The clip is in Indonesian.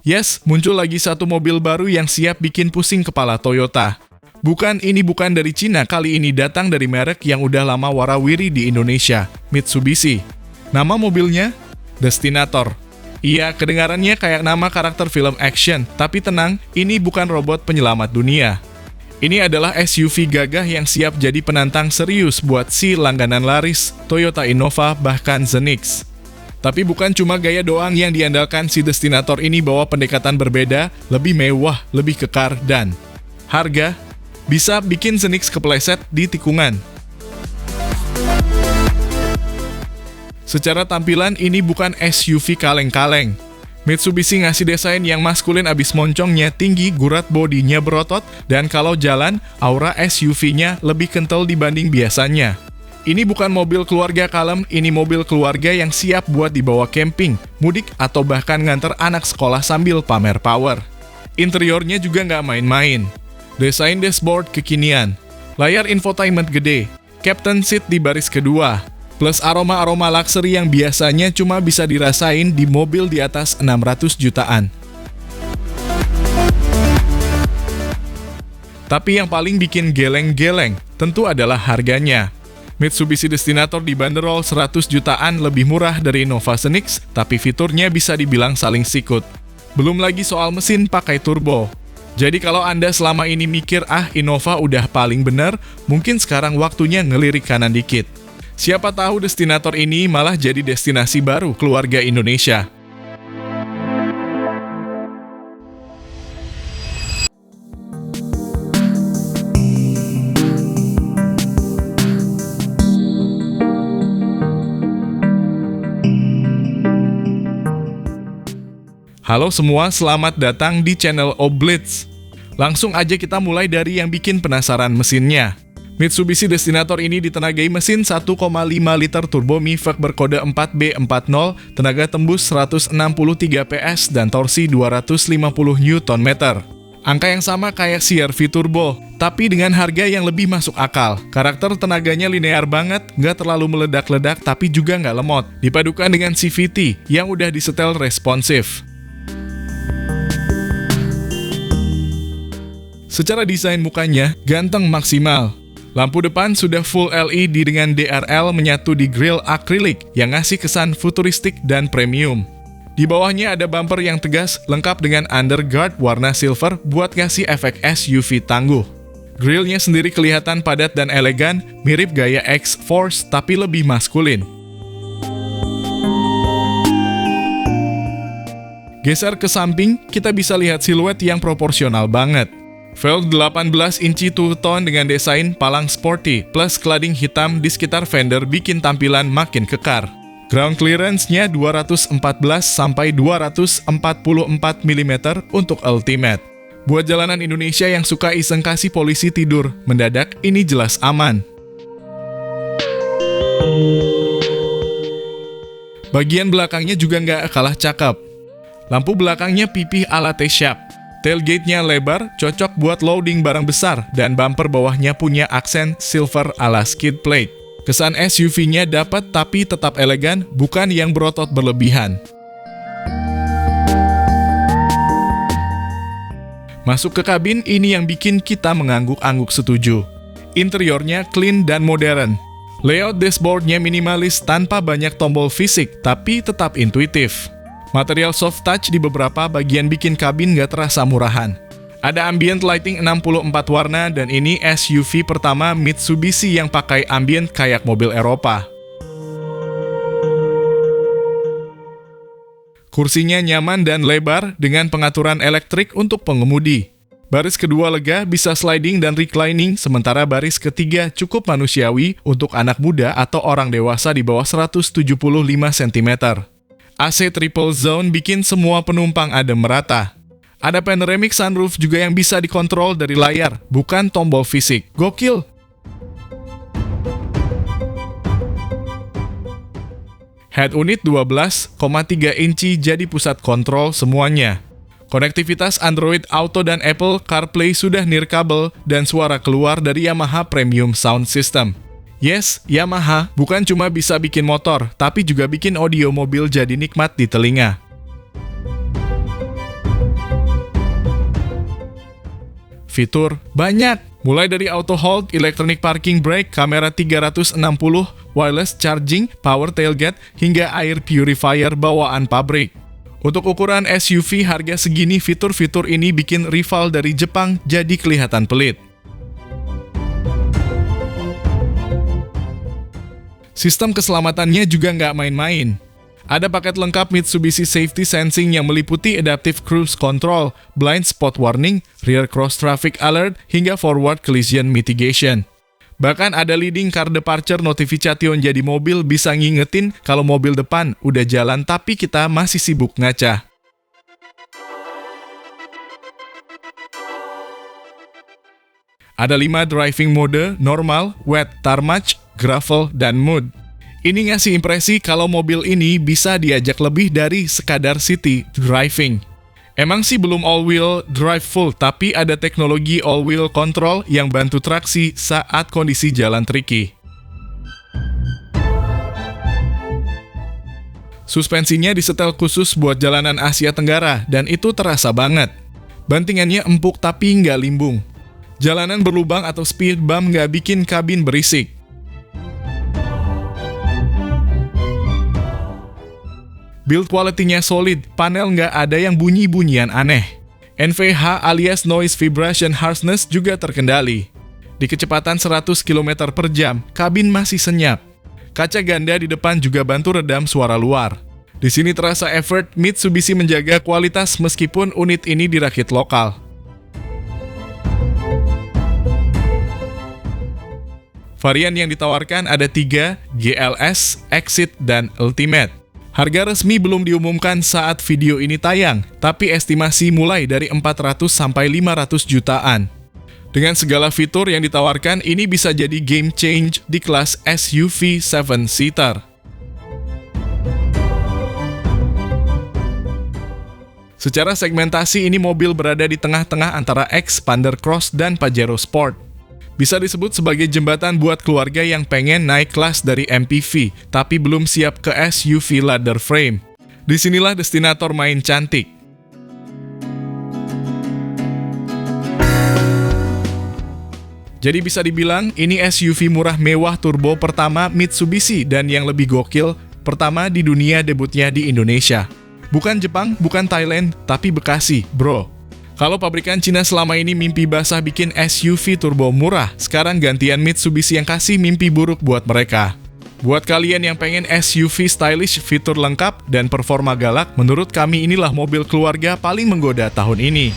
Yes, muncul lagi satu mobil baru yang siap bikin pusing kepala Toyota. Ini bukan dari Cina, kali ini datang dari merek yang udah lama warawiri di Indonesia, Mitsubishi. Nama mobilnya? Destinator. Iya, kedengarannya kayak nama karakter film action, tapi tenang, ini bukan robot penyelamat dunia. Ini adalah SUV gagah yang siap jadi penantang serius buat si langganan laris, Toyota Innova bahkan Zenix. Tapi bukan cuma gaya doang yang diandalkan, si Destinator ini bawa pendekatan berbeda, lebih mewah, lebih kekar, dan harga bisa bikin Zenix kepleset di tikungan. Secara tampilan ini bukan SUV kaleng-kaleng. Mitsubishi ngasih desain yang maskulin abis moncongnya tinggi, gurat bodinya berotot, dan kalau jalan, aura SUV-nya lebih kental dibanding biasanya. Ini bukan mobil keluarga kalem, ini mobil keluarga yang siap buat dibawa camping, mudik, atau bahkan nganter anak sekolah sambil pamer power. Interiornya juga nggak main-main. Desain dashboard kekinian, layar infotainment gede, captain seat di baris kedua, plus aroma-aroma luxury yang biasanya cuma bisa dirasain di mobil di atas 600 jutaan. Tapi yang paling bikin geleng-geleng tentu adalah harganya. Mitsubishi Destinator dibanderol 100 jutaan, lebih murah dari Innova Zenix, tapi fiturnya bisa dibilang saling sikut. Belum lagi soal mesin pakai turbo. Jadi kalau Anda selama ini mikir, Innova udah paling bener, mungkin sekarang waktunya ngelirik kanan dikit. Siapa tahu Destinator ini malah jadi destinasi baru keluarga Indonesia. Halo semua, selamat datang di channel Oblitz. Langsung aja kita mulai dari yang bikin penasaran mesinnya. Mitsubishi Destinator ini ditenagai mesin 1,5 liter turbo Mi-VEC berkode 4B40, tenaga tembus 163 PS dan torsi 250 Nm. Angka yang sama kayak CR-V Turbo, tapi dengan harga yang lebih masuk akal. Karakter tenaganya linear banget, nggak terlalu meledak-ledak tapi juga nggak lemot. Dipadukan dengan CVT yang udah disetel responsif. Secara desain mukanya, ganteng maksimal. Lampu depan sudah full LED dengan DRL menyatu di grill akrilik yang ngasih kesan futuristik dan premium. Di bawahnya ada bumper yang tegas, lengkap dengan underguard warna silver buat ngasih efek SUV tangguh. Grillnya sendiri kelihatan padat dan elegan, mirip gaya X-Force tapi lebih maskulin. Geser ke samping, kita bisa lihat siluet yang proporsional banget. Velg 18 inci two-tone dengan desain palang sporty plus cladding hitam di sekitar fender bikin tampilan makin kekar. Ground clearance-nya 214 sampai 244 mm untuk ultimate. Buat jalanan Indonesia yang suka iseng kasih polisi tidur, mendadak ini jelas aman. Bagian belakangnya juga nggak kalah cakep. Lampu belakangnya pipih ala T-shape. Tailgate-nya lebar, cocok buat loading barang besar, dan bumper bawahnya punya aksen silver ala skid plate. Kesan SUV-nya dapat tapi tetap elegan, bukan yang berotot berlebihan. Masuk ke kabin, ini yang bikin kita mengangguk-angguk setuju. Interiornya clean dan modern. Layout dashboard-nya minimalis tanpa banyak tombol fisik, tapi tetap intuitif. Material soft touch di beberapa bagian bikin kabin gak terasa murahan. Ada ambient lighting 64 warna dan ini SUV pertama Mitsubishi yang pakai ambient kayak mobil Eropa. Kursinya nyaman dan lebar dengan pengaturan elektrik untuk pengemudi. Baris kedua lega bisa sliding dan reclining, sementara baris ketiga cukup manusiawi untuk anak muda atau orang dewasa di bawah 175 cm. AC triple zone bikin semua penumpang adem merata. Ada panoramic sunroof juga yang bisa dikontrol dari layar, bukan tombol fisik. Gokil! Head unit 12,3 inci jadi pusat kontrol semuanya. Konektivitas Android Auto dan Apple CarPlay sudah nirkabel dan suara keluar dari Yamaha Premium Sound System. Yes, Yamaha bukan cuma bisa bikin motor, tapi juga bikin audio mobil jadi nikmat di telinga. Fitur banyak, mulai dari auto hold, electronic parking brake, kamera 360, wireless charging, power tailgate, hingga air purifier bawaan pabrik. Untuk ukuran SUV harga segini, fitur-fitur ini bikin rival dari Jepang jadi kelihatan pelit. Sistem keselamatannya juga nggak main-main. Ada paket lengkap Mitsubishi Safety Sensing yang meliputi Adaptive Cruise Control, Blind Spot Warning, Rear Cross Traffic Alert, hingga Forward Collision Mitigation. Bahkan ada Leading Car Departure Notification, jadi mobil bisa ngingetin kalau mobil depan udah jalan tapi kita masih sibuk ngaca. Ada 5 driving mode, normal, wet, tarmac, gravel, dan mud. Ini ngasih impresi kalau mobil ini bisa diajak lebih dari sekadar city driving. Emang sih belum all-wheel drive full, tapi ada teknologi all-wheel control yang bantu traksi saat kondisi jalan tricky. Suspensinya disetel khusus buat jalanan Asia Tenggara, dan itu terasa banget. Bantingannya empuk tapi nggak limbung. Jalanan berlubang atau speed bump nggak bikin kabin berisik. Build quality-nya solid, panel nggak ada yang bunyi-bunyian aneh. NVH alias Noise Vibration Harshness juga terkendali. Di kecepatan 100 km per jam, kabin masih senyap. Kaca ganda di depan juga bantu redam suara luar. Di sini terasa effort Mitsubishi menjaga kualitas meskipun unit ini dirakit lokal. Varian yang ditawarkan ada 3, GLS, Exit, dan Ultimate. Harga resmi belum diumumkan saat video ini tayang, tapi estimasi mulai dari 400 sampai 500 jutaan. Dengan segala fitur yang ditawarkan, ini bisa jadi game change di kelas SUV 7-seater. Secara segmentasi, ini mobil berada di tengah-tengah antara Xpander Cross dan Pajero Sport. Bisa disebut sebagai jembatan buat keluarga yang pengen naik kelas dari MPV, tapi belum siap ke SUV ladder frame. Disinilah destinator main cantik. Jadi bisa dibilang, ini SUV murah mewah turbo pertama Mitsubishi dan yang lebih gokil, pertama di dunia debutnya di Indonesia. Bukan Jepang, bukan Thailand, tapi Bekasi, bro. Kalau pabrikan Cina selama ini mimpi basah bikin SUV turbo murah, sekarang gantian Mitsubishi yang kasih mimpi buruk buat mereka. Buat kalian yang pengen SUV stylish, fitur lengkap, dan performa galak, menurut kami inilah mobil keluarga paling menggoda tahun ini.